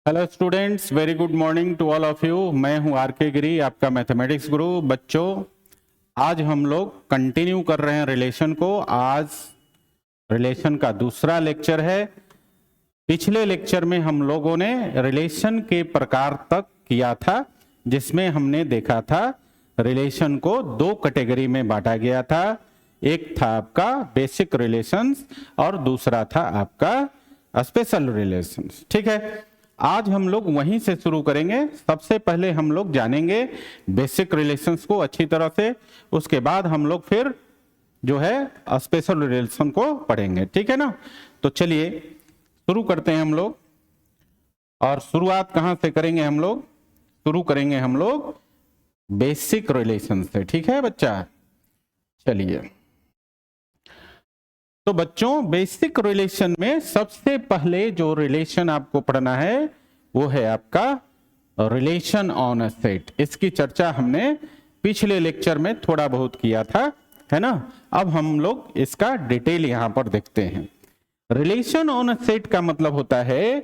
Hello students, very good morning to all of you. मैं हूं are के गिरी, आपका मैथमेटिक्स गुरु। बच्चों, आज हम लोग कंटिन्यू कर रहे हैं रिलेशन को। आज रिलेशन का दूसरा लेक्चर है। पिछले लेक्चर में हम लोगों ने रिलेशन के प्रकार तक किया था, जिसमें हमने देखा था रिलेशन को दो कैटेगरी में बांटा गया था। एक था आपका बेसिक रिलेशंस और दूसरा था आपका स्पेशल रिलेशंस। ठीक है, आज हम लोग वहीं से शुरू करेंगे। सबसे पहले हम लोग जानेंगे बेसिक रिलेशंस को अच्छी तरह से, उसके बाद हम लोग फिर जो है स्पेशल रिलेशन को पढ़ेंगे। ठीक है ना? तो चलिए शुरू करते हैं हम लोग। और शुरुआत कहां से करेंगे? हम लोग शुरू करेंगे हम लोग बेसिक रिलेशन से। ठीक है बच्चा? चलिए, तो बच्चों बेसिक रिलेशन में सबसे पहले जो रिलेशन आपको पढ़ना है वो है आपका रिलेशन ऑन अ सेट। इसकी चर्चा हमने पिछले लेक्चर में थोड़ा बहुत किया था, है ना? अब हम लोग इसका डिटेल यहां पर देखते हैं। रिलेशन ऑन अ सेट का मतलब होता है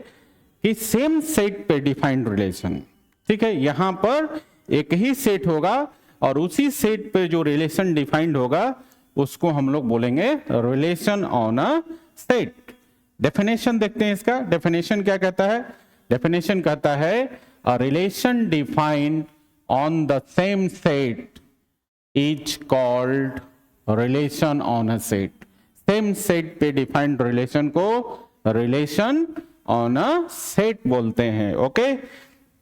कि सेम सेट पे डिफाइंड रिलेशन। ठीक है, यहां पर एक ही सेट होगा और उसी सेट पे जो रिलेशन डिफाइंड होगा उसको हम लोग बोलेंगे relation on a set. Definition देखते हैं इसका। डेफिनेशन क्या कहता है? डेफिनेशन कहता है a relation defined on the same set is called relation on a set. Same set पे डिफाइंड रिलेशन को रिलेशन ऑन अ सेट बोलते हैं। ओके,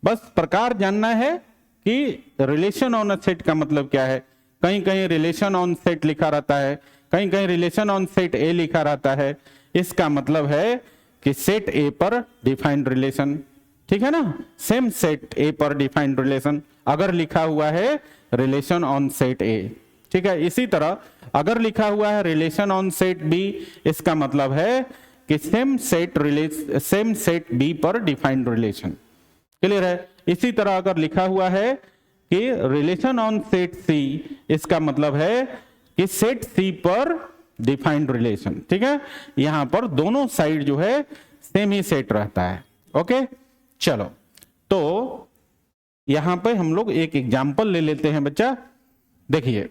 बस प्रकार जानना है कि रिलेशन ऑन अ सेट का मतलब क्या है। कहीं कहीं रिलेशन ऑन सेट लिखा रहता है, कहीं कहीं रिलेशन ऑन सेट ए लिखा रहता है। इसका मतलब है कि सेट ए पर डिफाइंड रिलेशन। ठीक है ना? सेम सेट ए पर डिफाइंड रिलेशन अगर लिखा हुआ है रिलेशन ऑन सेट ए। ठीक है, इसी तरह अगर लिखा हुआ है रिलेशन ऑन सेट बी, इसका मतलब है कि सेम सेट बी पर डिफाइंड रिलेशन। क्लियर है? इसी तरह अगर लिखा हुआ है कि रिलेशन ऑन सेट सी, इसका मतलब है कि सेट सी पर डिफाइंड रिलेशन। ठीक है, यहां पर दोनों साइड जो है सेम ही सेट रहता है। ओके, चलो तो यहां पे हम लोग एक एग्जांपल ले लेते हैं बच्चा। देखिए,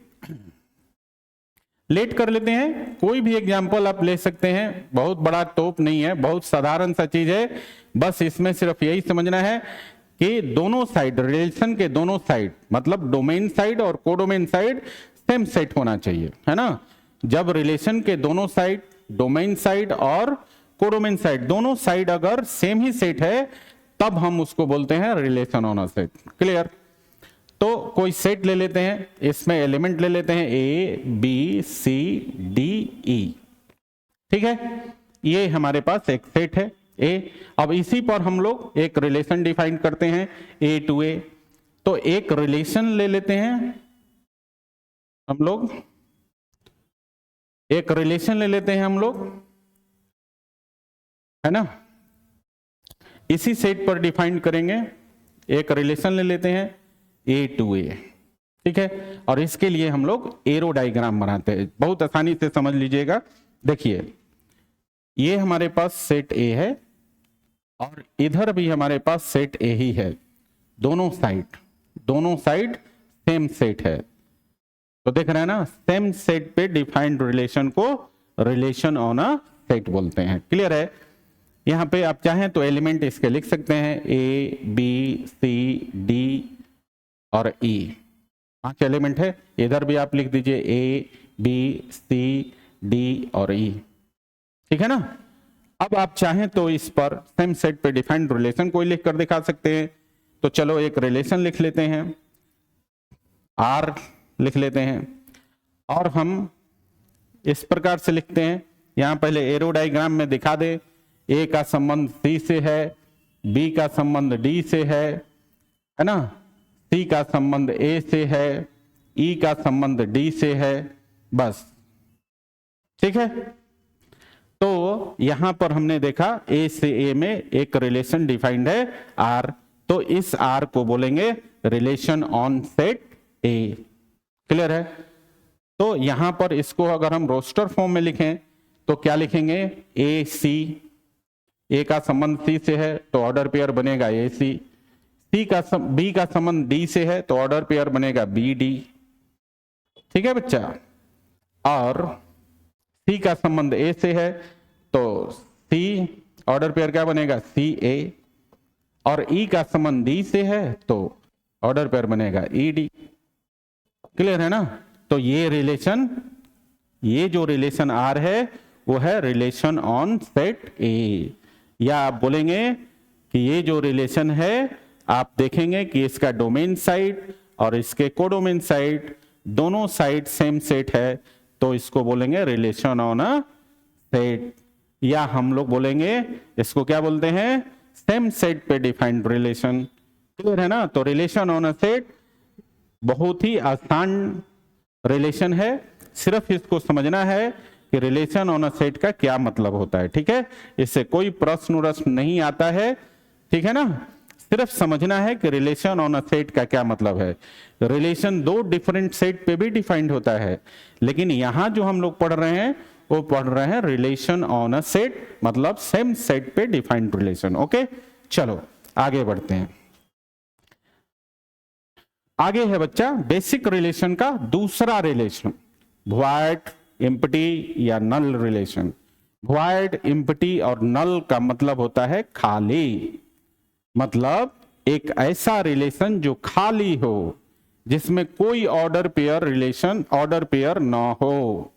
लेट कर लेते हैं, कोई भी एग्जांपल आप ले सकते हैं, बहुत बड़ा तोप नहीं है, बहुत साधारण सा चीज है। बस इसमें सिर्फ यही समझना है कि दोनों साइड, रिलेशन के दोनों साइड मतलब डोमेन साइड और कोडोमेन साइड सेम सेट होना चाहिए, है ना? जब रिलेशन के दोनों साइड, डोमेन साइड और कोडोमेन साइड, दोनों साइड अगर सेम ही सेट है तब हम उसको बोलते हैं relation on a set. Clear? तो कोई सेट ले लेते हैं, इसमें एलिमेंट ले लेते हैं A B C D E. ठीक है, ये हमारे पास एक सेट है ए। अब इसी पर हम लोग एक रिलेशन डिफाइन करते हैं ए टू ए। तो एक रिलेशन ले लेते हैं हम लोग, एक रिलेशन ले लेते हैं हम लोग, है ना? इसी सेट पर डिफाइन करेंगे, एक रिलेशन ले लेते हैं ए टू ए। ठीक है, और इसके लिए हम लोग एरो डायग्राम बनाते हैं, बहुत आसानी से समझ लीजिएगा। देखिए, ये हमारे पास सेट ए है और इधर भी हमारे पास सेट ए ही है। दोनों साइड सेम सेट है। तो देख रहे हैं ना, सेम सेट पे डिफाइंड रिलेशन को रिलेशन ऑन अ सेट बोलते हैं। क्लियर है? यहां पे आप चाहें तो एलिमेंट इसके लिख सकते हैं ए बी सी डी और ई। 5 एलिमेंट है, इधर भी आप लिख दीजिए ए बी सी डी और ई। ठीक है ना? अब आप चाहें तो इस पर सेम सेट पे डिफाइंड रिलेशन कोई लिख कर दिखा सकते हैं। तो चलो एक रिलेशन लिख लेते हैं, आर लिख लेते हैं, और हम इस प्रकार से लिखते हैं। यहां पहले एरो डायग्राम में दिखा दे, ए का संबंध सी से है, बी का संबंध डी से है ना? सी का संबंध ए से है, ई का संबंध डी से है, बस। ठीक है, तो यहां पर हमने देखा ए से ए में एक रिलेशन डिफाइंड है आर, तो इस आर को बोलेंगे relation on set A. Clear है? तो यहां पर इसको अगर हम रोस्टर फॉर्म में लिखें तो क्या लिखेंगे? ए सी, ए का संबंध सी से है तो ऑर्डर पेयर बनेगा ए सी, बी का संबंध डी से है तो ऑर्डर पेयर बनेगा बी डी। ठीक है बच्चा, और सी का संबंध ए से है तो सी ऑर्डर पेयर क्या बनेगा सी ए, और ई का संबंध डी से है तो ऑर्डर पेयर बनेगा ई डी। क्लियर है ना? तो ये रिलेशन, ये जो रिलेशन आर है वो है रिलेशन ऑन सेट ए, या आप बोलेंगे कि ये जो रिलेशन है आप देखेंगे कि इसका डोमेन साइड और इसके कोडोमेन साइड दोनों साइड सेम सेट है, तो इसको बोलेंगे रिलेशन ऑन अ सेट, या हम लोग बोलेंगे इसको क्या बोलते हैं सेम सेट पे डिफाइंड रिलेशन। क्लियर है ना? तो रिलेशन ऑन अ सेट बहुत ही आसान रिलेशन है, सिर्फ इसको समझना है कि रिलेशन ऑन अ सेट का क्या मतलब होता है। ठीक है, इससे कोई प्रश्न नहीं आता है। ठीक है ना? सिर्फ समझना है कि रिलेशन ऑन अ सेट का क्या मतलब है। रिलेशन दो डिफरेंट सेट पे भी डिफाइंड होता है, लेकिन यहां जो हम लोग पढ़ रहे हैं वो पढ़ रहे हैं रिलेशन ऑन अ सेट, मतलब सेम सेट पे डिफाइंड रिलेशन। ओके, चलो आगे बढ़ते हैं। आगे है बच्चा बेसिक रिलेशन का दूसरा रिलेशन, वॉइड, एम्प्टी या नल रिलेशन। वॉइड, एम्प्टी और नल का मतलब होता है खाली, मतलब एक ऐसा रिलेशन जो खाली हो, जिसमें कोई order pair relation, order pair ना हो।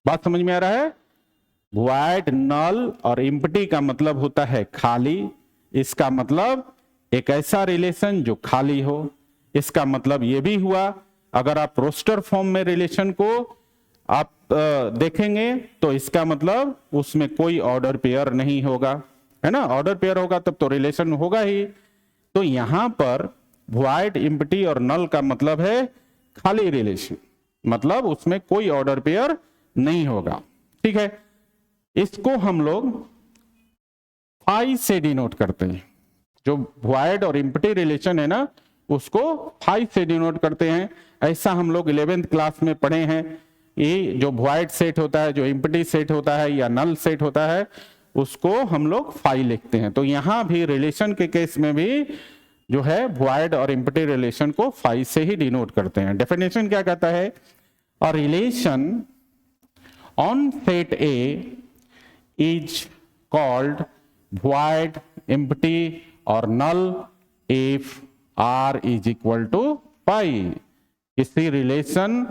बात समझ में आ रहा है? वॉइड, नल और एम्प्टी का मतलब होता है खाली, इसका मतलब एक ऐसा रिलेशन जो खाली हो। इसका मतलब यह भी हुआ, अगर आप रोस्टर फॉर्म में रिलेशन को आप देखेंगे तो इसका मतलब उसमें कोई ऑर्डर पेयर नहीं होगा, है ना? ऑर्डर पेयर होगा तब तो रिलेशन होगा ही। तो यहां पर वॉइड, एम्प्टी और नल का मतलब है खाली रिलेशन, मतलब उसमें कोई ऑर्डर पेयर नहीं होगा। ठीक है, इसको हम लोग फाई से डिनोट करते हैं। जो वॉइड और एम्प्टी रिलेशन है ना, उसको फाई से डिनोट करते हैं। ऐसा हम लोग 11th क्लास में पढ़े हैं। ये जो वॉइड सेट होता है, जो एम्प्टी सेट होता है या नल सेट होता है, उसको हम लोग फाई लिखते हैं। तो यहां भी रिलेशन के केस में भी जो है वॉइड और एम्प्टी रिलेशन को फाई से ही डिनोट करते हैं। डेफिनेशन क्या कहता है? A relation on set A is called void, empty और null if R is equal to phi. किसी रिलेशन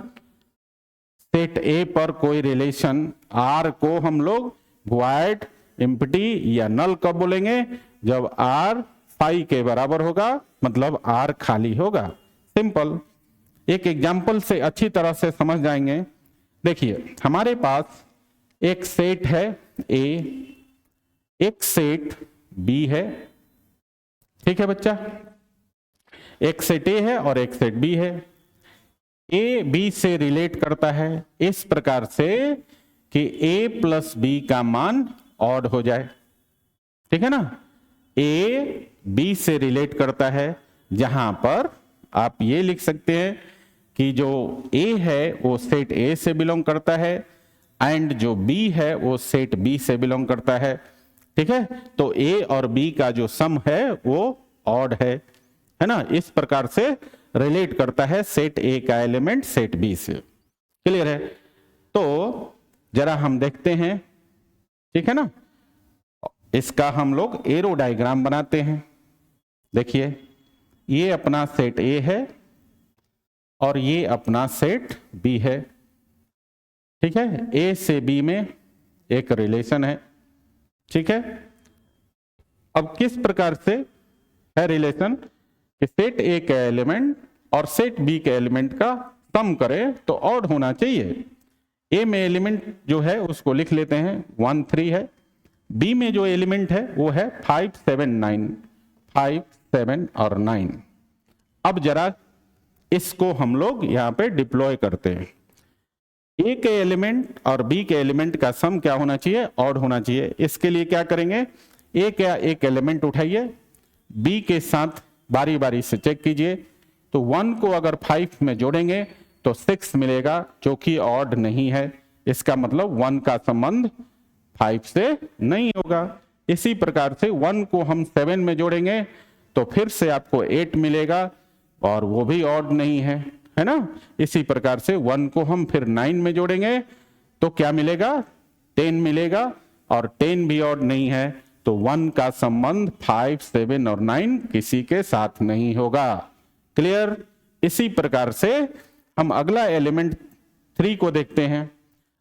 सेट ए पर कोई रिलेशन आर को हम लोग वॉइड, एम्प्टी या नल कब बोलेंगे? जब आर फाई के बराबर होगा, मतलब आर खाली होगा। सिंपल, एक एग्जांपल से अच्छी तरह से समझ जाएंगे। देखिए, हमारे पास एक सेट है ए, एक सेट बी है। ठीक है बच्चा, एक सेट ए है और एक सेट बी है। ए बी से रिलेट करता है इस प्रकार से कि ए प्लस बी का मान ऑड हो जाए। ठीक है ना? ए बी से रिलेट करता है, जहां पर आप ये लिख सकते हैं कि जो ए है वो सेट ए से बिलोंग करता है, एंड जो बी है वो सेट बी से बिलोंग करता है। ठीक है, तो ए और बी का जो सम है वो ऑड है ना? इस प्रकार से रिलेट करता है सेट ए का एलिमेंट सेट बी से। क्लियर है? तो जरा हम देखते हैं। ठीक है ना? इसका हम लोग एरो डायग्राम बनाते हैं। देखिए, ये अपना सेट ए है और ये अपना सेट बी है। ठीक है, ए से बी में एक रिलेशन है। ठीक है, अब किस प्रकार से है रिलेशन कि सेट ए के एलिमेंट और सेट बी के एलिमेंट का सम करें तो ऑड होना चाहिए। ए में एलिमेंट जो है उसको लिख लेते हैं 1 3 है, बी में जो एलिमेंट है वो है 5 7 9, 5 7 और 9। अब जरा इसको हम लोग यहाँ पे डिप्लॉय करते हैं। ए के एलिमेंट और बी के एलिमेंट का सम क्या होना चाहिए? ऑड होना चाहिए। इसके लिए क्या करेंगे? ए का एक एलिमेंट उठाइए, बी के साथ बारी बारी से चेक कीजिए। तो 1 को अगर 5 में जोड़ेंगे तो 6 मिलेगा, जो कि ऑड नहीं है। इसका मतलब 1 का संबंध 5 से नहीं होगा। इसी प्रकार से 1 को हम 7 में जोड़ेंगे तो फिर से आपको 8 मिलेगा और वो भी ऑड नहीं है ना। इसी प्रकार से 1 को हम फिर 9 में जोड़ेंगे तो क्या मिलेगा, 10 मिलेगा और 10 भी ऑड नहीं है, तो 1 का संबंध 5, 7 और 9 किसी के साथ नहीं होगा। क्लियर। इसी प्रकार से हम अगला एलिमेंट 3 को देखते हैं।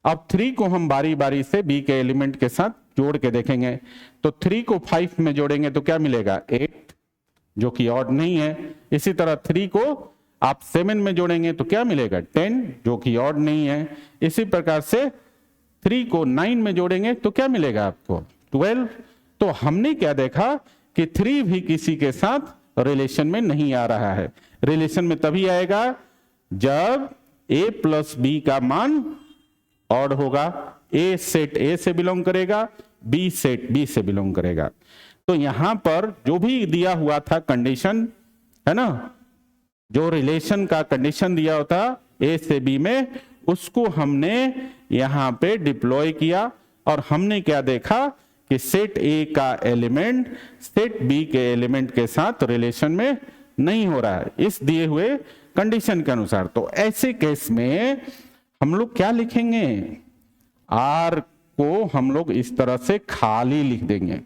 अब 3 को हम बारी बारी से b के एलिमेंट के साथ जोड़ के देखेंगे। तो 3 को 5 में जोड़ेंगे तो क्या मिलेगा, 8, जो कि ऑड नहीं है। इसी तरह 3 को आप 7 में जोड़ेंगे तो क्या मिलेगा, 10, जो कि ऑड नहीं है। इसी प्रकार से 3 को 9 में जोड़ेंगे तो क्या मिलेगा आपको, 12। तो हमने क्या देखा कि 3 भी किसी के साथ रिलेशन में नहीं आ रहा है। रिलेशन में तभी आएगा जब a प्लस बी का मान ऑड होगा। a सेट a से बिलोंग करेगा, b सेट b से बिलोंग करेगा। तो यहां पर जो भी दिया हुआ था कंडीशन है ना, जो रिलेशन का कंडीशन दिया होता a से b में, उसको हमने यहां पे डिप्लॉय किया और हमने क्या देखा कि सेट a का एलिमेंट सेट b के एलिमेंट के साथ रिलेशन में नहीं हो रहा है इस दिए हुए कंडीशन के अनुसार। तो ऐसे केस में हम लोग क्या लिखेंगे, R को हम लोग इस तरह से खाली लिख देंगे।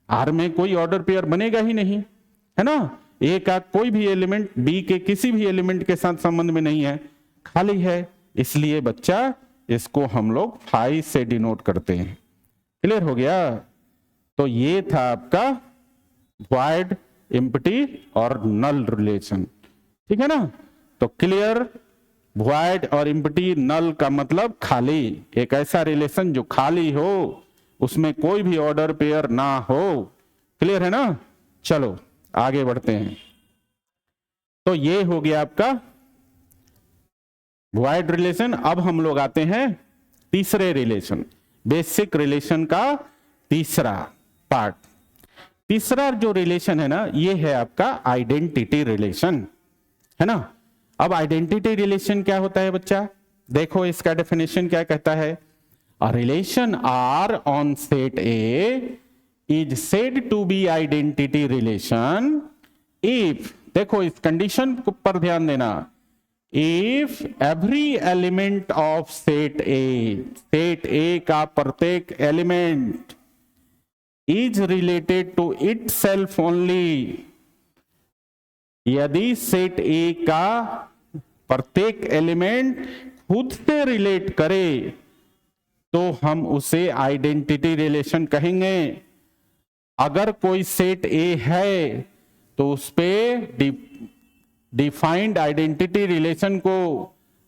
R में कोई ऑर्डर पेयर बनेगा ही नहीं, है ना। A का कोई भी एलिमेंट B के किसी भी एलिमेंट के साथ संबंध में नहीं है, खाली है। इसलिए बच्चा इसको हम लोग 5 से डिनोट करते हैं। क्लियर हो गया। तो ये था आपका वॉइड, एम्प्टी और नल रिलेशन, ठीक है ना। तो क्लियर, वॉइड और एम्प्टी, नल का मतलब खाली, एक ऐसा रिलेशन जो खाली हो, उसमें कोई भी ऑर्डर पेयर ना हो। क्लियर है ना। चलो आगे बढ़ते हैं। तो ये हो गया आपका वॉइड रिलेशन। अब हम लोग आते हैं तीसरे रिलेशन, बेसिक रिलेशन का तीसरा पार्ट। तीसरा जो रिलेशन है ना, ये है आपका आइडेंटिटी रिलेशन, है ना। अब आइडेंटिटी रिलेशन क्या होता है बच्चा, देखो इसका डेफिनेशन क्या कहता है। A relation R on set A is said to be identity relation if, देखो इस कंडीशन पर ध्यान देना, if every element of set A का प्रत्येक element is related to itself only, यदि सेट ए का प्रत्येक एलिमेंट खुद से रिलेट करे तो हम उसे आइडेंटिटी रिलेशन कहेंगे। अगर कोई सेट ए है तो उस पे डिफाइंड आइडेंटिटी रिलेशन को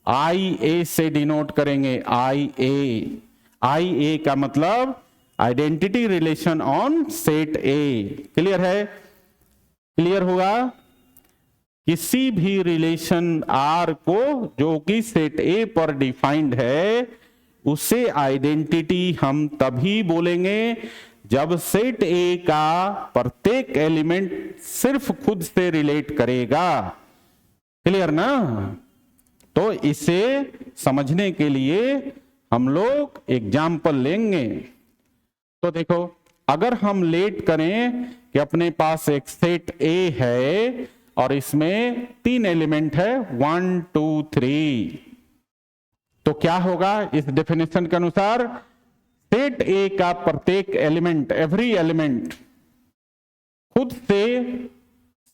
आई ए से डिनोट करेंगे। आई ए का मतलब identity relation on set A. Clear है, क्लियर होगा। किसी भी रिलेशन आर को जो कि सेट ए पर डिफाइंड है, उसे आइडेंटिटी हम तभी बोलेंगे जब सेट ए का प्रत्येक एलिमेंट सिर्फ खुद से रिलेट करेगा। क्लियर ना। तो इसे समझने के लिए हम लोग एग्जाम्पल लेंगे। तो देखो, अगर हम लेट करें कि अपने पास एक सेट ए है और इसमें 3 एलिमेंट है 1, 2, 3, तो क्या होगा इस डेफिनेशन के अनुसार, सेट ए का प्रत्येक एलिमेंट, एवरी एलिमेंट खुद से,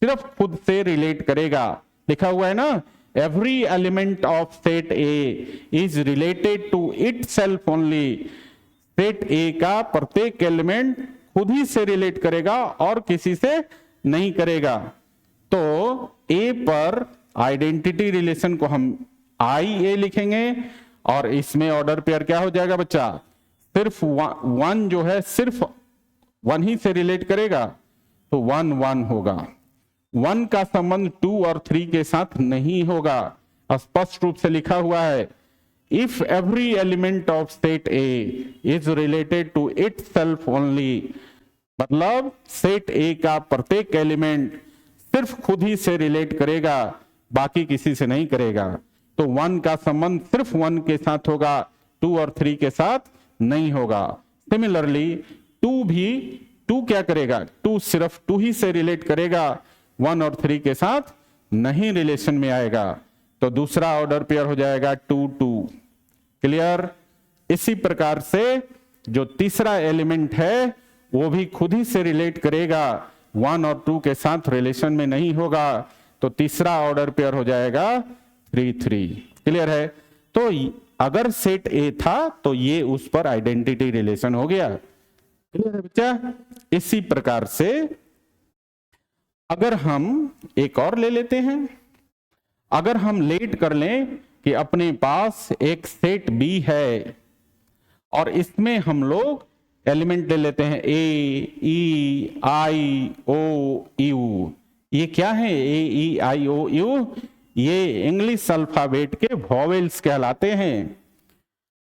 सिर्फ खुद से रिलेट करेगा। लिखा हुआ है ना, every element of set A is related to itself only. Set A का प्रत्येक एलिमेंट खुद ही से रिलेट करेगा और किसी से नहीं करेगा। तो ए पर आइडेंटिटी रिलेशन को हम आई ए लिखेंगे और इसमें ऑर्डर पेयर क्या हो जाएगा बच्चा, सिर्फ 1 जो है सिर्फ 1 ही से रिलेट करेगा तो 1, 1 होगा। 1 का संबंध 2 और 3 के साथ नहीं होगा। स्पष्ट रूप से लिखा हुआ है, if every element of set A is related to itself only, मतलब सेट ए का प्रत्येक एलिमेंट सिर्फ खुद ही से रिलेट करेगा, बाकी किसी से नहीं करेगा। तो 1 का संबंध सिर्फ 1 के साथ होगा, 2 और 3 के साथ नहीं होगा। सिमिलरली 2 भी टू क्या करेगा, टू सिर्फ टू ही से रिलेट करेगा, 1 और 3 के साथ नहीं रिलेशन में आएगा, तो दूसरा ऑर्डर पेयर हो जाएगा 2 2। क्लियर। इसी प्रकार से जो तीसरा एलिमेंट है वो भी खुद ही से रिलेट करेगा, 1 और 2 के साथ रिलेशन में नहीं होगा, तो तीसरा ऑर्डर पेयर हो जाएगा 3 3। क्लियर है। तो अगर सेट ए था तो ये उस पर आइडेंटिटी रिलेशन हो गया। क्लियर है बच्चा। इसी प्रकार से अगर हम एक और ले लेते हैं, अगर हम लेट कर लें कि अपने पास एक सेट बी है और इसमें हम लोग एलिमेंट ले लेते हैं ए ई आई ओ यू। ये क्या है ए ई आई ओ यू? ये इंग्लिश अल्फाबेट के वॉवेल्स कहलाते हैं।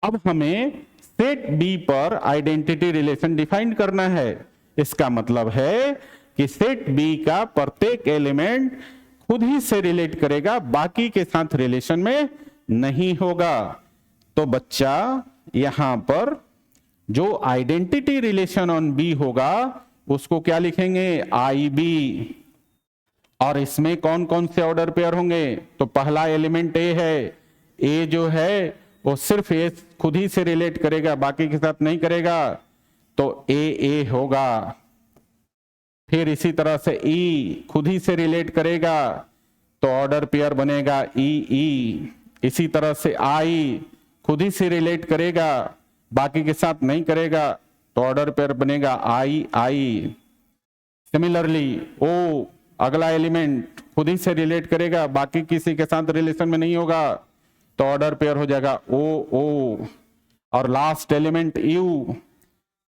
अब हमें सेट बी पर आइडेंटिटी रिलेशन डिफाइन करना है। इसका मतलब है कि सेट बी का प्रत्येक एलिमेंट खुद ही से रिलेट करेगा, बाकी के साथ रिलेशन में नहीं होगा। तो बच्चा यहां पर जो आइडेंटिटी रिलेशन ऑन बी होगा उसको क्या लिखेंगे, आई बी। और इसमें कौन कौन से ऑर्डर पेयर होंगे? तो पहला एलिमेंट ए है, ए जो है वो सिर्फ ए खुद ही से रिलेट करेगा, बाकी के साथ नहीं करेगा, तो ए होगा। फिर इसी तरह से ई खुद ही से रिलेट करेगा तो ऑर्डर पेयर बनेगा ई। इसी तरह से आई खुद ही से रिलेट करेगा, बाकी के साथ नहीं करेगा, तो ऑर्डर पेयर बनेगा आई। सिमिलरली ओ अगला एलिमेंट खुद ही से रिलेट करेगा, बाकी किसी के साथ रिलेशन में नहीं होगा, तो ऑर्डर पेयर हो जाएगा ओ। और लास्ट एलिमेंट यू,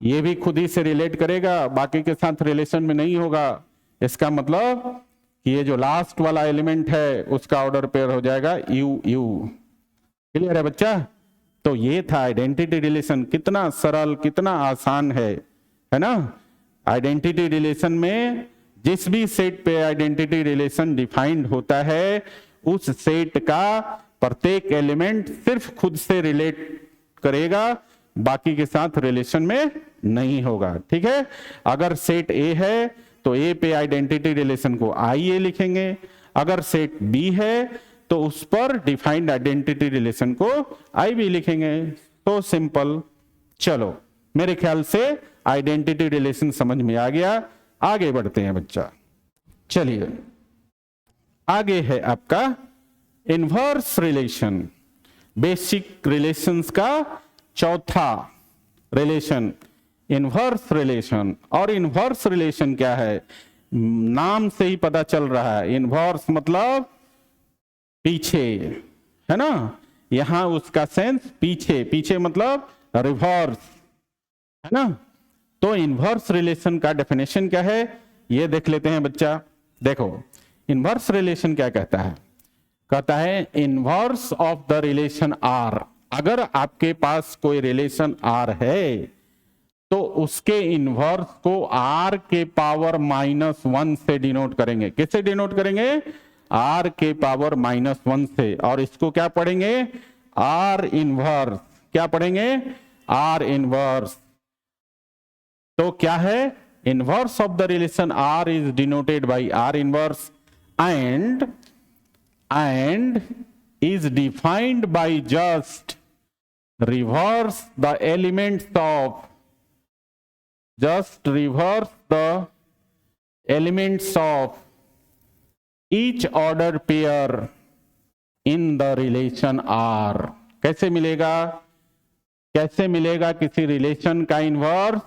ये भी खुद ही से रिलेट करेगा, बाकी के साथ रिलेशन में नहीं होगा। इसका मतलब कि ये जो लास्ट वाला एलिमेंट है उसका ऑर्डर पेयर हो जाएगा यू। क्लियर है बच्चा। तो ये था आइडेंटिटी रिलेशन। कितना सरल, कितना आसान है ना। आइडेंटिटी रिलेशन में जिस भी सेट पे आइडेंटिटी रिलेशन डिफाइंड होता है उस सेट का प्रत्येक एलिमेंट सिर्फ खुद से रिलेट करेगा, बाकी के साथ रिलेशन में नहीं होगा। ठीक है। अगर सेट ए है तो ए पे आइडेंटिटी रिलेशन को आई ए लिखेंगे, अगर सेट बी है तो उस पर डिफाइंड आइडेंटिटी रिलेशन को आई बी लिखेंगे। तो सिंपल। चलो मेरे ख्याल से आइडेंटिटी रिलेशन समझ में आ गया। आगे बढ़ते हैं बच्चा। चलिए आगे है आपका इनवर्स रिलेशन। बेसिक रिलेशंस का चौथा रिलेशन इनवर्स रिलेशन। और इनवर्स रिलेशन क्या है? नाम से ही पता चल रहा है। इनवर्स मतलब पीछे, है ना। यहां उसका सेंस पीछे मतलब रिवर्स, है ना। तो इनवर्स रिलेशन का डेफिनेशन क्या है ये देख लेते हैं बच्चा। देखो इनवर्स रिलेशन क्या कहता है? कहता है inverse of the relation R. अगर आपके पास कोई रिलेशन आर है तो उसके इनवर्स को आर के पावर -1 से डिनोट करेंगे। किससे डिनोट करेंगे? आर के पावर -1 से। और इसको क्या पढ़ेंगे? R inverse. क्या पढ़ेंगे? R inverse. तो क्या है? Inverse of the relation R is denoted by R inverse and is defined by just reverse the elements of each order pair in the relation R। कैसे मिलेगा किसी रिलेशन का inverse?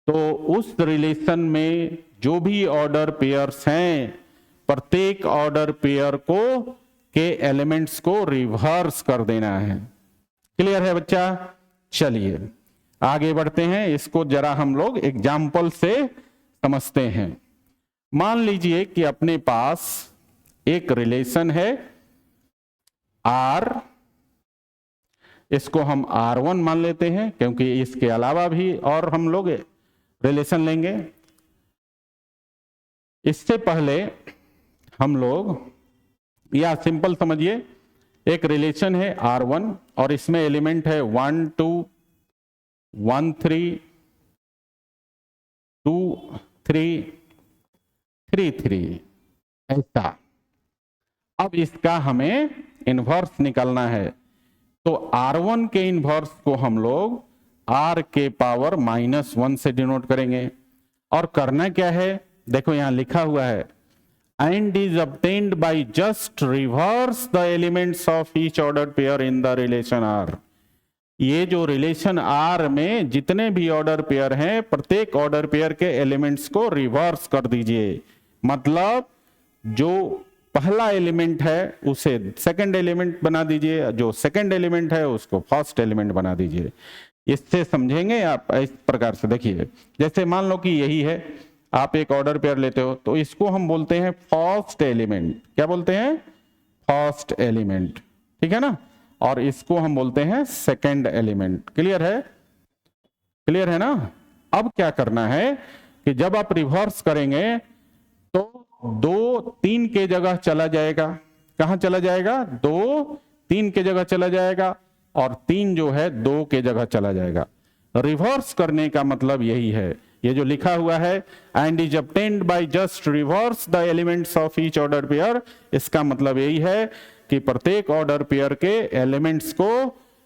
तो उस रिलेशन में जो भी ऑर्डर पेयर्स हैं प्रत्येक ऑर्डर पेयर को के एलिमेंट्स को रिवर्स कर देना है। क्लियर है बच्चा। चलिए आगे बढ़ते हैं। इसको जरा हम लोग एग्जाम्पल से समझते हैं। मान लीजिए कि अपने पास एक रिलेशन है आर, इसको हम R1 मान लेते हैं क्योंकि इसके अलावा भी और हम लोग रिलेशन लेंगे। इससे पहले हम लोग या सिंपल समझिए, एक रिलेशन है R1 और इसमें एलिमेंट है 1 2 1 3 2 3 3 3 ऐसा। अब इसका हमें इन्वर्स निकालना है, तो R1 के इन्वर्स को हम लोग R के पावर -1 से डिनोट करेंगे। और करना क्या है, देखो यहां लिखा हुआ है and is obtained by just reverse the elements of each ordered pair in the relation R। ये जो रिलेशन R में जितने भी ऑर्डर पेयर हैं, प्रत्येक ऑर्डर पेयर के एलिमेंट्स को रिवर्स कर दीजिए। मतलब जो पहला एलिमेंट है उसे सेकंड एलिमेंट बना दीजिए, जो सेकंड एलिमेंट है उसको फर्स्ट एलिमेंट बना दीजिए। इससे समझेंगे आप इस प्रकार से। देखिए जैसे मान लो कि यही है, आप एक ऑर्डर पेयर लेते हो, तो इसको हम बोलते हैं फर्स्ट एलिमेंट। क्या बोलते हैं? फर्स्ट एलिमेंट, ठीक है ना। और इसको हम बोलते हैं सेकंड एलिमेंट। क्लियर है? क्लियर है ना। अब क्या करना है कि जब आप रिवर्स करेंगे तो 2 3 के जगह चला जाएगा। कहां चला जाएगा? 2 3 के जगह चला जाएगा, और 3 जो है 2 के जगह चला जाएगा। रिवर्स करने का मतलब यही है, ये जो लिखा हुआ है and is obtained by just reverse the elements of each order pair, इसका मतलब यही है कि प्रत्येक ऑर्डर पेयर के एलिमेंट्स को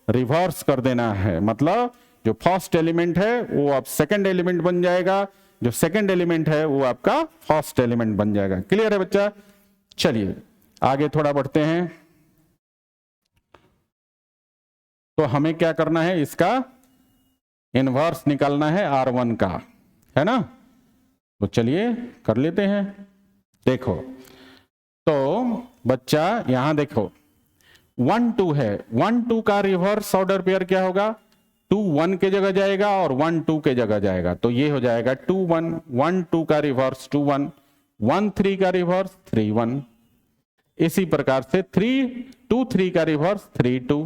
रिवर्स कर देना है। मतलब जो फर्स्ट एलिमेंट है वो अब सेकंड एलिमेंट बन जाएगा, जो सेकंड एलिमेंट है वो आपका फर्स्ट एलिमेंट बन जाएगा। क्लियर है बच्चा? चलिए आगे थोड़ा बढ़ते हैं। तो हमें क्या करना है, इसका इनवर्स निकालना है R1 का, है ना। तो चलिए कर लेते हैं। देखो तो बच्चा यहां देखो 1 2 है, 1 2 का रिवर्स ऑर्डर पेयर क्या होगा? 2 1 के जगह जाएगा और 1 2 के जगह जाएगा, तो ये हो जाएगा 2 1। 1 2 का रिवर्स 2 1, 1 3 का रिवर्स 3 1। इसी प्रकार से 2 3 का रिवर्स 3 2,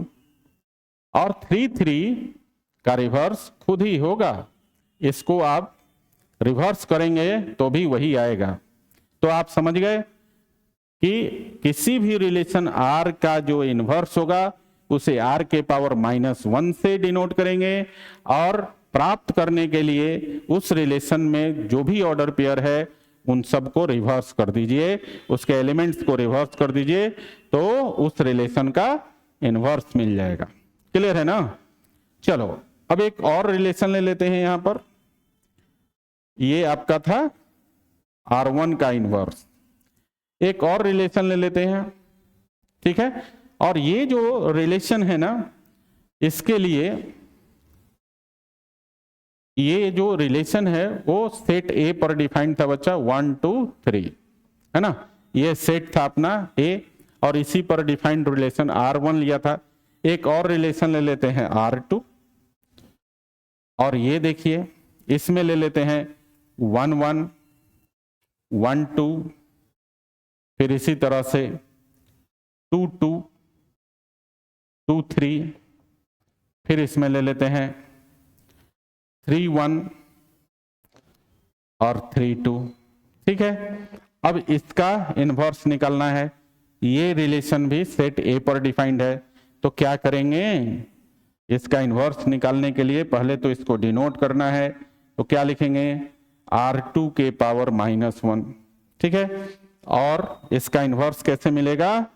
और 3 3 का रिवर्स खुद ही होगा। इसको आप रिवर्स करेंगे तो भी वही आएगा। तो आप समझ गए कि किसी भी रिलेशन R का जो इन्वर्स होगा उसे R के पावर -1 से डिनोट करेंगे, और प्राप्त करने के लिए उस रिलेशन में जो भी ऑर्डर पेयर है उन सबको रिवर्स कर दीजिए, उसके एलिमेंट्स को रिवर्स कर दीजिए, तो उस रिलेशन का इन्वर्स मिल जाएगा। क्लियर है ना। चलो अब एक और रिलेशन ले लेते हैं। यहां पर ये आपका था R1 का इन्वर्स। एक और रिलेशन ले लेते हैं, ठीक है। और ये जो रिलेशन है ना, इसके लिए ये जो रिलेशन है वो सेट A पर डिफाइंड था बच्चा, 1 2 3, है ना। ये सेट था अपना A, और इसी पर डिफाइंड रिलेशन R1 लिया था। एक और रिलेशन ले लेते हैं R2, और ये देखिए इसमें ले लेते हैं 1 1 1 2, फिर इसी तरह से 2 2 2 3, फिर इसमें ले लेते हैं 3 1 और 3 2, ठीक है। अब इसका इन्वर्स निकालना है। ये रिलेशन भी सेट A पर डिफाइंड है, तो क्या करेंगे, इसका इन्वर्स निकालने के लिए पहले तो इसको डिनोट करना है। तो क्या लिखेंगे? R2 के पावर -1, ठीक है। और इसका इन्वर्स कैसे मिलेगा?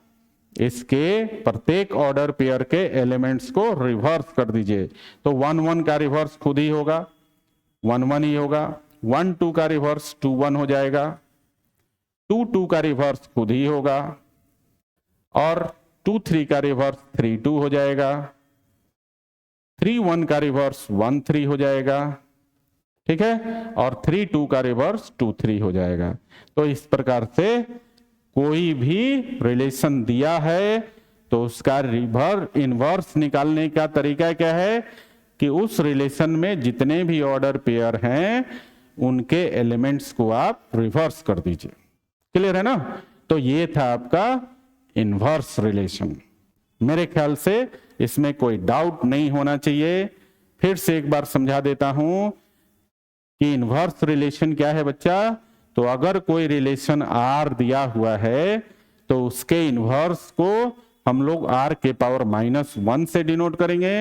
इसके प्रत्येक ऑर्डर पेयर के एलिमेंट्स को रिवर्स कर दीजिए। तो 1 1 का रिवर्स खुद ही होगा, 1 1 ही होगा। 1 2 का रिवर्स 2 1 हो जाएगा, 2 2 का रिवर्स खुद ही होगा, और 2 3 का रिवर्स 3 2 हो जाएगा, 3 1 का रिवर्स 1 3 हो जाएगा, ठीक है। और 3 2 का रिवर्स 2 3 हो जाएगा। तो इस प्रकार से कोई भी रिलेशन दिया है तो उसका इन्वर्स निकालने का तरीका क्या है कि उस रिलेशन में जितने भी ऑर्डर पेयर हैं उनके एलिमेंट्स को आप रिवर्स कर दीजिए। क्लियर है ना। तो ये था आपका इन्वर्स रिलेशन। मेरे ख्याल से इसमें कोई डाउट नहीं होना चाहिए। फिर से एक बार समझा देता हूं कि इन्वर्स रिलेशन क्या है बच्चा। तो अगर कोई रिलेशन R दिया हुआ है तो उसके इन्वर्स को हम लोग R के पावर -1 से डिनोट करेंगे।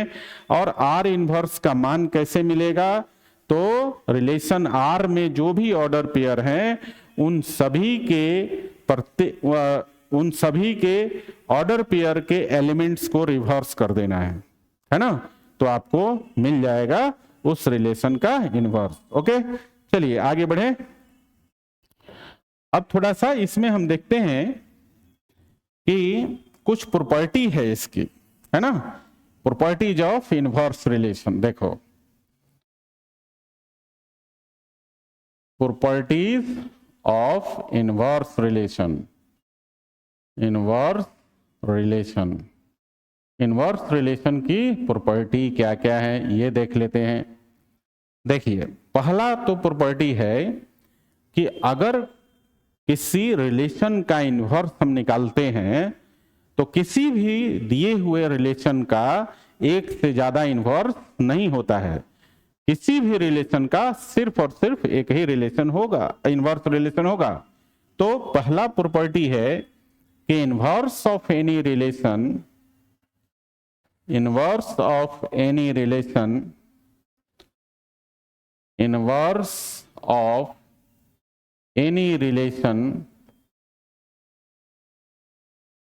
और R इन्वर्स का मान कैसे मिलेगा? तो रिलेशन आर में जो भी ऑर्डर पेयर हैं उन सभी के ऑर्डर पेयर के एलिमेंट्स को रिवर्स कर देना है ना, तो आपको मिल जाएगा उस रिलेशन का इनवर्स। ओके, चलिए आगे बढ़े। अब थोड़ा सा इसमें हम देखते हैं कि कुछ प्रॉपर्टी है इसकी, है ना, प्रॉपर्टीज ऑफ इनवर्स रिलेशन। देखो, properties of inverse relation. Inverse relation की प्रॉपर्टी क्या क्या है ये देख लेते हैं। देखिए, पहला तो प्रॉपर्टी है कि अगर किसी रिलेशन का इनवर्स हम निकालते हैं तो किसी भी दिए हुए रिलेशन का एक से ज्यादा इनवर्स नहीं होता है। किसी भी रिलेशन का सिर्फ और सिर्फ एक ही रिलेशन होगा, इनवर्स रिलेशन होगा। तो पहला प्रॉपर्टी है कि inverse of any relation, inverse of any relation, inverse of any relation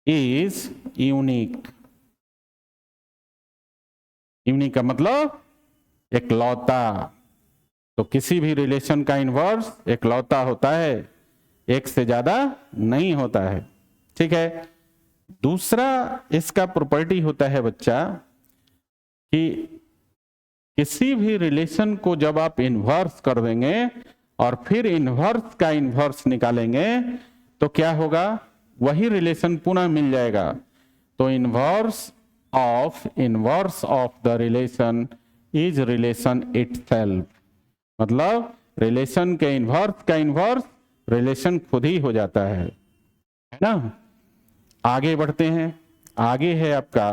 is unique. Unique का मतलब एकलौता। तो किसी भी रिलेशन का इनवर्स एकलौता होता है, एक से ज्यादा नहीं होता है। ठीक है। दूसरा इसका प्रॉपर्टी होता है बच्चा कि किसी भी रिलेशन को जब आप इनवर्स कर देंगे और फिर इनवर्स का इनवर्स निकालेंगे तो क्या होगा, वही रिलेशन पुनः मिल जाएगा। तो inverse of the relation is relation itself. मतलब रिलेशन के इनवर्स का इनवर्स रिलेशन खुद ही हो जाता है ना। आगे बढ़ते हैं। आगे है आपका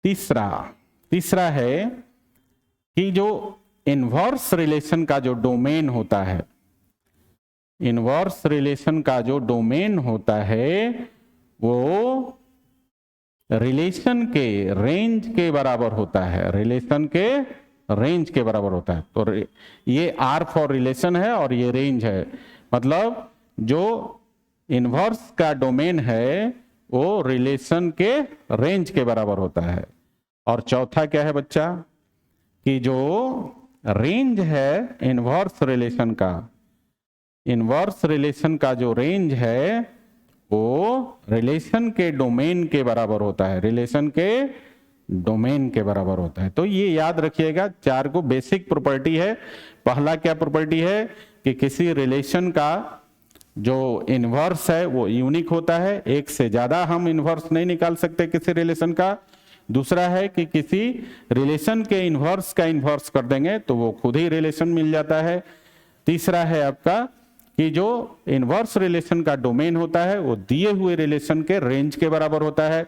तीसरा है कि जो इनवर्स रिलेशन का जो डोमेन होता है, इनवर्स रिलेशन का जो डोमेन होता है वो रिलेशन के रेंज के बराबर होता है। रिलेशन के रेंज के बराबर होता है। तो ये आर फॉर रिलेशन है और ये रेंज है। मतलब जो इनवर्स का डोमेन है वो रिलेशन के रेंज के बराबर होता है। और चौथा क्या है बच्चा, कि जो रेंज है इनवर्स रिलेशन का, इनवर्स रिलेशन का जो रेंज है वो रिलेशन के डोमेन के बराबर होता है। रिलेशन के डोमेन के बराबर होता है। तो ये याद रखिएगा, चार को बेसिक प्रॉपर्टी है। पहला क्या प्रॉपर्टी है कि किसी रिलेशन का जो इनवर्स है वो यूनिक होता है, एक से ज्यादा हम इनवर्स नहीं निकाल सकते किसी रिलेशन का। दूसरा है कि किसी रिलेशन के इनवर्स का इनवर्स कर देंगे तो वो खुद ही रिलेशन मिल जाता है। तीसरा है आपका कि जो इनवर्स रिलेशन का डोमेन होता है वो दिए हुए रिलेशन के रेंज के बराबर होता है।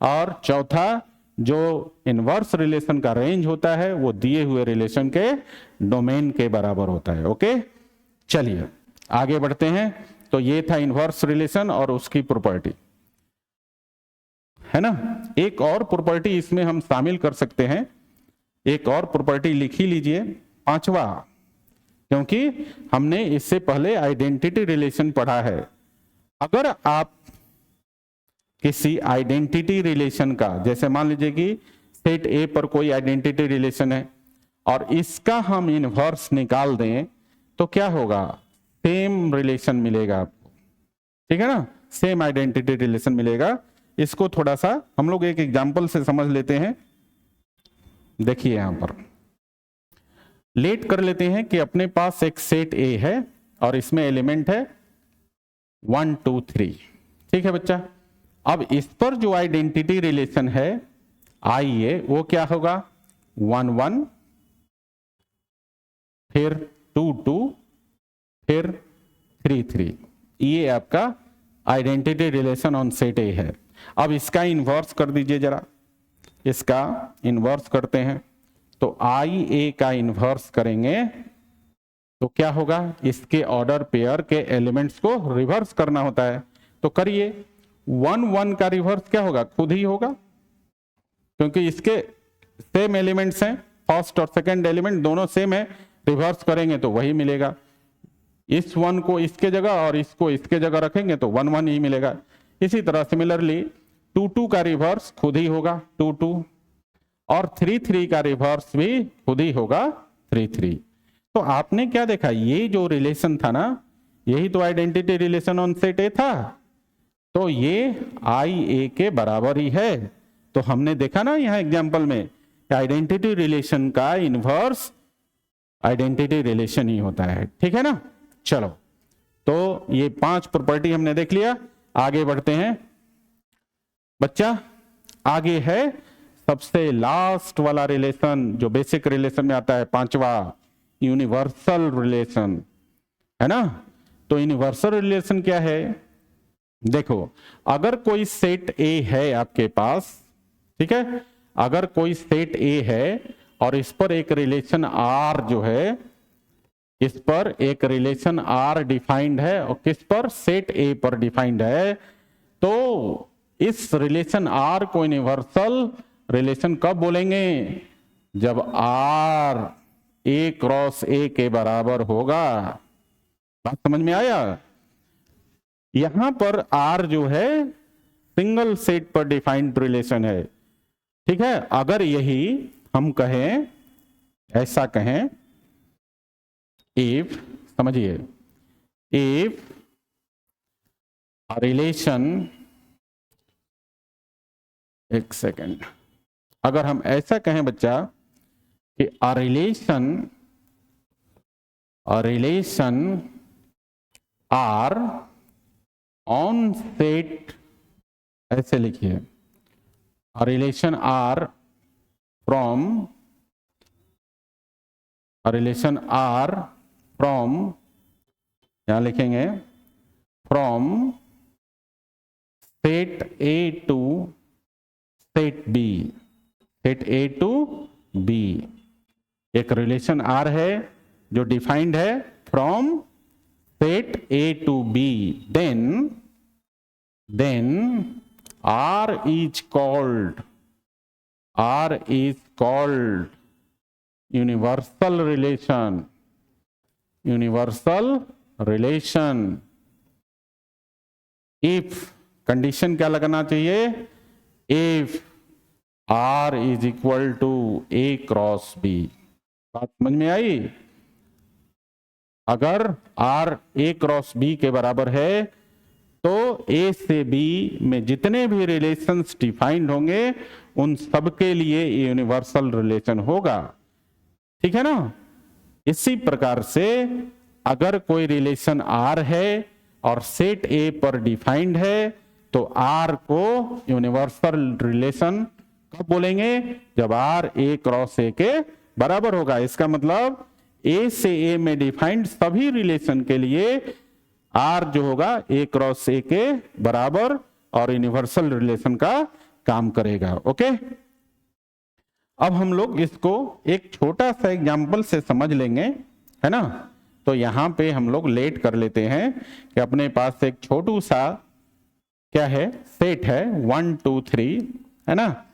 और चौथा, जो इनवर्स रिलेशन का रेंज होता है वो दिए हुए रिलेशन के डोमेन के बराबर होता है। ओके, चलिए आगे बढ़ते हैं। तो ये था इनवर्स रिलेशन और उसकी प्रॉपर्टी, है ना। एक और प्रॉपर्टी इसमें हम शामिल कर सकते हैं। एक और प्रॉपर्टी लिख ही लीजिए, पांचवा, क्योंकि हमने इससे पहले आइडेंटिटी रिलेशन पढ़ा है। अगर आप किसी आइडेंटिटी रिलेशन का, जैसे मान लीजिए कि सेट ए पर कोई आइडेंटिटी रिलेशन है और इसका हम इनवर्स निकाल दें तो क्या होगा, सेम रिलेशन मिलेगा आपको। ठीक है ना, सेम आइडेंटिटी रिलेशन मिलेगा। इसको थोड़ा सा हम लोग एक एग्जांपल से समझ लेते हैं। देखिए यहां पर लेट कर लेते हैं कि अपने पास एक सेट ए है और इसमें एलिमेंट है 1 2 3। ठीक है बच्चा। अब इस पर जो आइडेंटिटी रिलेशन है आई ए, वो क्या होगा, 1 1, फिर 2 2, फिर 3 3। ये आपका आइडेंटिटी रिलेशन ऑन सेट ए है। अब इसका इन्वर्स कर दीजिए जरा, इसका इन्वर्स करते हैं। तो आई ए का इन्वर्स करेंगे तो क्या होगा, इसके ऑर्डर पेयर के एलिमेंट्स को रिवर्स करना होता है। तो करिए, 1 1 का रिवर्स क्या होगा, खुद ही होगा, क्योंकि इसके सेम एलिमेंट्स हैं। फर्स्ट और सेकंड एलिमेंट दोनों सेम है, रिवर्स करेंगे तो वही मिलेगा। इस 1 को इसके जगह और इसको इसके जगह रखेंगे तो 1 1 ही मिलेगा। इसी तरह सिमिलरली 2 2 का रिवर्स खुद ही होगा 2 2, और 3 3 का रिवर्स भी खुद ही होगा 3 3। तो आपने क्या देखा, ये जो रिलेशन था ना, यही तो आइडेंटिटी रिलेशन ऑन सेट ए था। तो ये आई ए के बराबर ही है। तो हमने देखा ना यहाँ एग्जांपल में, आइडेंटिटी रिलेशन का इनवर्स आइडेंटिटी रिलेशन ही होता है। ठीक है ना। चलो, तो ये 5 प्रॉपर्टी हमने देख लिया। आगे बढ़ते हैं बच्चा। आगे है सबसे लास्ट वाला रिलेशन जो बेसिक रिलेशन में आता है, 5वां, यूनिवर्सल रिलेशन, है ना। तो यूनिवर्सल रिलेशन क्या है? देखो, अगर कोई सेट ए है आपके पास, ठीक है, अगर कोई सेट ए है और इस पर एक रिलेशन आर जो है, इस पर एक रिलेशन आर डिफाइंड है, और किस पर? सेट ए पर डिफाइंड है। तो इस रिलेशन आर को यूनिवर्सल रिलेशन कब बोलेंगे? जब आर ए क्रॉस ए के बराबर होगा। बात समझ में आया? यहां पर आर जो है सिंगल सेट पर डिफाइंड रिलेशन है। ठीक है। अगर यही हम कहें, ऐसा कहें, इफ, समझिए, इफ रिलेशन, एक सेकेंड, अगर हम ऐसा कहें बच्चा कि a relation R on set, ऐसे लिखिए, a relation R from, a relation R from, यहां लिखेंगे from set A to set B, set A to B. एक रिलेशन आर है जो डिफाइंड है from set A to B, then R is called universal relation, universal relation. If, condition क्या लगाना चाहिए? If R is equal to A cross B. बात समझ में आई? अगर आर ए क्रॉस बी के बराबर है तो ए से बी में जितने भी रिलेशंस डिफाइंड होंगे उन सब के लिए यूनिवर्सल रिलेशन होगा। ठीक है ना। इसी प्रकार से अगर कोई रिलेशन आर है और सेट ए पर डिफाइंड है तो आर को यूनिवर्सल रिलेशन कब बोलेंगे? जब आर ए क्रॉस ए के बराबर होगा। इसका मतलब ए से ए में डिफाइंड सभी रिलेशन के लिए आर जो होगा ए क्रॉस ए के बराबर और यूनिवर्सल रिलेशन का काम करेगा। ओके, अब हम लोग इसको एक छोटा सा एग्जांपल से समझ लेंगे, है ना। तो यहां पे हम लोग लेट कर लेते हैं कि अपने पास एक छोटू सा क्या है, सेट है 1 2 3, है ना,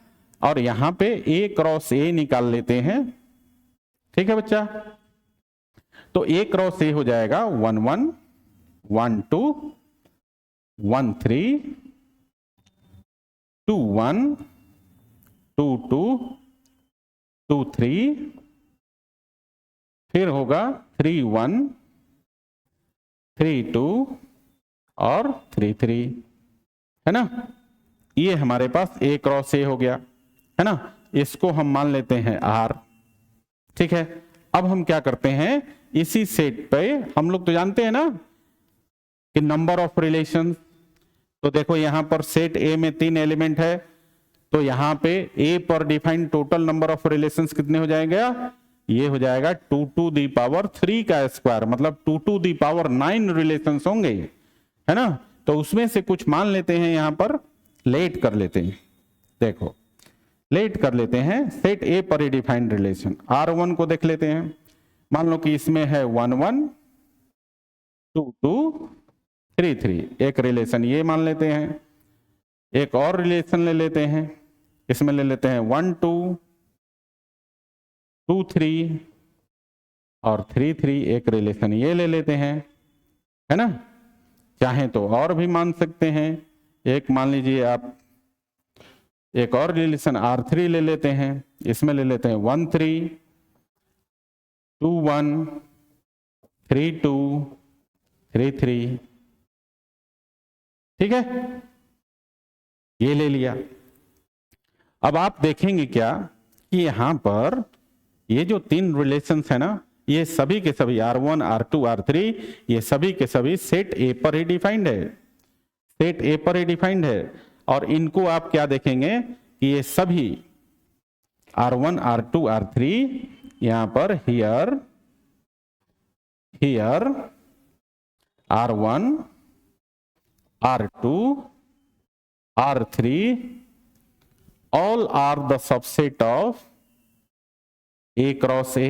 और यहां पे ए क्रॉस ए निकाल लेते हैं। ठीक है बच्चा। तो ए क्रॉस ए हो जाएगा 1 1 1 2 1 3 2 1 2 2 2 3, फिर होगा 3 1 3 2 और 3 3, है ना। ये हमारे पास ए क्रॉस ए हो गया, है ना। इसको हम मान लेते हैं आर। ठीक है। अब हम क्या करते हैं, इसी सेट पे हम लोग तो जानते हैं ना कि नंबर ऑफ रिलेशंस। तो देखो यहां पर सेट ए में 3 एलिमेंट है, तो यहां पे ए पर defined total number of relations कितने हो जाएंगे? ये हो जाएगा 2 टू दी पावर 3 का स्क्वायर, मतलब 2 टू दी पावर 9 रिलेशंस होंगे, है ना। तो उसमें से कुछ मान लेते हैं, यहां पर लेट कर लेते हैं। देखो लेट कर लेते हैं सेट ए पर ही डिफाइंड रिलेशन R1 को देख लेते हैं। मान लो कि इसमें है 1 1 2 2 3 3, एक रिलेशन ये मान लेते हैं। एक और रिलेशन ले लेते हैं, इसमें ले लेते हैं 1 2 2 3 और 3 3 एक रिलेशन ये ले लेते हैं, है ना। चाहे तो और भी मान सकते हैं, एक मान लीजिए आप एक और रिलेशन R3 ले लेते हैं, इसमें ले लेते हैं 1 3 2 1 3 2 3 3, ठीक है, ये ले लिया। अब आप देखेंगे क्या कि यहां पर ये जो 3 रिलेशंस है ना, ये सभी के सभी R1 R2 R3 ये सभी के सभी सेट ए पर ही डिफाइंड है, सेट ए पर ही डिफाइंड है। और इनको आप क्या देखेंगे कि ये सभी R1 R2 R3 यहां पर here R1 R2 R3 all are the subset of A cross A.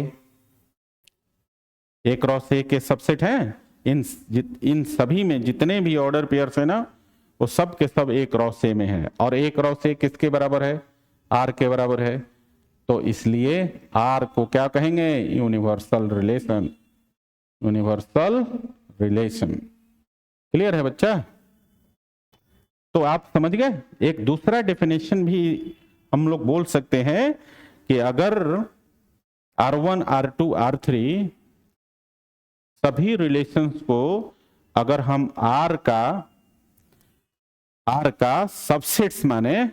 A cross ए के सबसेट हैं। इन सभी में जितने भी ऑर्डर पेयर्स है ना, वो सब के सब ए क्रॉस ए में है। और ए क्रॉस ए किसके बराबर है? आर के बराबर है। तो इसलिए आर को क्या कहेंगे? Universal relation. Universal relation. Clear है बच्चा? तो आप समझ गए। एक दूसरा डेफिनेशन भी हम लोग बोल सकते हैं कि अगर R1 R2 R3 सभी रिलेशंस को अगर हम R का सबसेट्स माने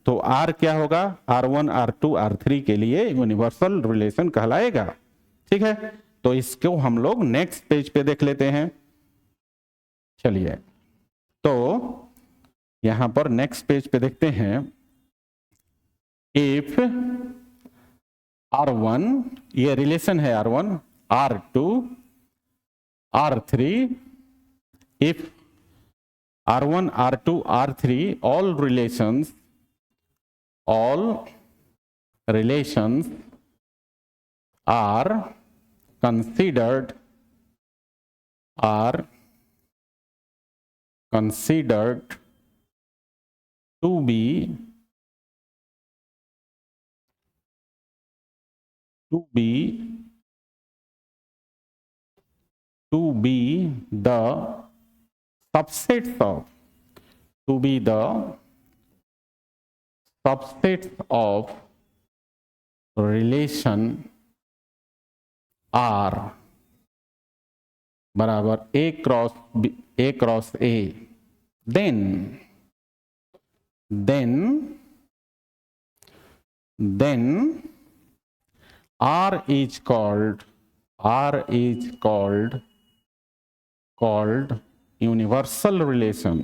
तो R क्या होगा? R1 R2 R3 के लिए यूनिवर्सल रिलेशन कहलाएगा। ठीक है, तो इसको हम लोग नेक्स्ट पेज पे देख लेते हैं। चलिए, तो यहां पर नेक्स्ट पेज पे देखते हैं। इफ R1, ये रिलेशन है R1 R2 R3, if R1 R2 R3 all relations are considered to be the subsets of relation R बराबर A cross A, then R is called universal relation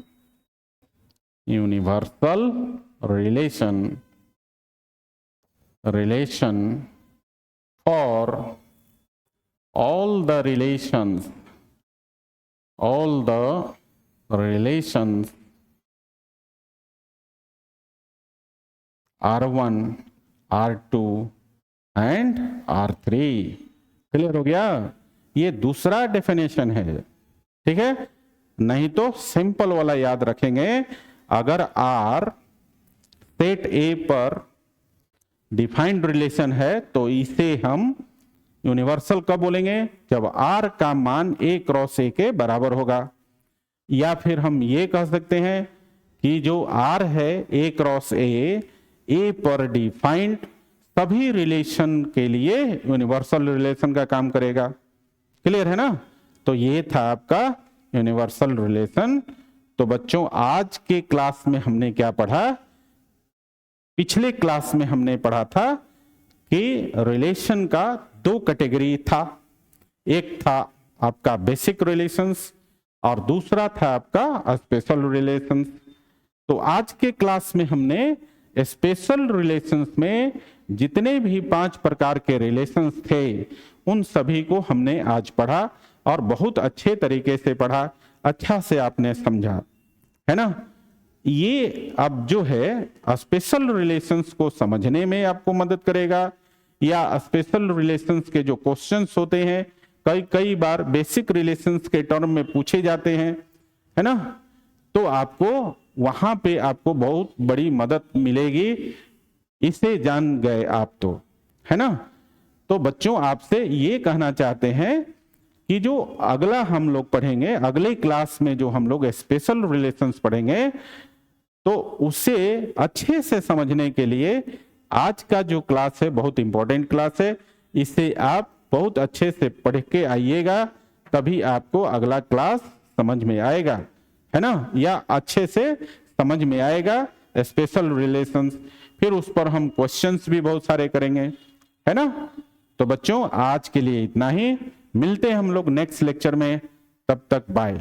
for all the relations R1 R2 and R3। Clear हो गया? ये दूसरा definition है। ठीक है, नहीं तो सिंपल वाला याद रखेंगे। अगर R सेट ए पर डिफाइंड रिलेशन है तो इसे हम यूनिवर्सल कब बोलेंगे? जब R का मान A क्रॉस A के बराबर होगा। या फिर हम ये कह सकते हैं कि जो R है A क्रॉस A पर डिफाइंड सभी रिलेशन के लिए यूनिवर्सल रिलेशन का काम करेगा। क्लियर है ना? तो ये था आपका यूनिवर्सल रिलेशन। तो बच्चों, आज के क्लास में हमने क्या पढ़ा? पिछले क्लास में हमने पढ़ा था कि रिलेशन का 2 कैटेगरी था। एक था आपका बेसिक रिलेशंस और दूसरा था आपका स्पेशल रिलेशंस। तो आज के क्लास में हमने स्पेशल रिलेशंस में जितने भी 5 प्रकार के रिलेशंस थे उन सभी को हमने आज पढ़ा और बहुत अच्छे तरीके से पढ़ा। अच्छा से आपने समझा, है ना? ये अब जो है स्पेशल रिलेशंस को समझने में आपको मदद करेगा, या स्पेशल रिलेशंस के जो क्वेश्चंस होते हैं कई बार बेसिक रिलेशंस के टर्म में पूछे जाते हैं, है ना? तो आपको वहां पे आपको बहुत बड़ी मदद मिलेगी। इसे जान गए आप तो, है ना? तो बच्चों आपसे ये कहना चाहते हैं कि जो अगला हम लोग पढ़ेंगे, अगले क्लास में जो हम लोग स्पेशल रिलेशंस पढ़ेंगे, तो उसे अच्छे से समझने के लिए आज का जो क्लास है बहुत इंपॉर्टेंट क्लास है, इसे आप बहुत अच्छे से पढ़ के आइएगा, तभी आपको अगला क्लास समझ में आएगा, है ना, या अच्छे से समझ में आएगा स्पेशल रिलेशंस। फिर उस पर हम क्वेश्चंस भी बहुत सारे करेंगे, है ना। तो बच्चों आज के लिए इतना ही, मिलते हैं हम लोग नेक्स्ट लेक्चर में, तब तक बाय।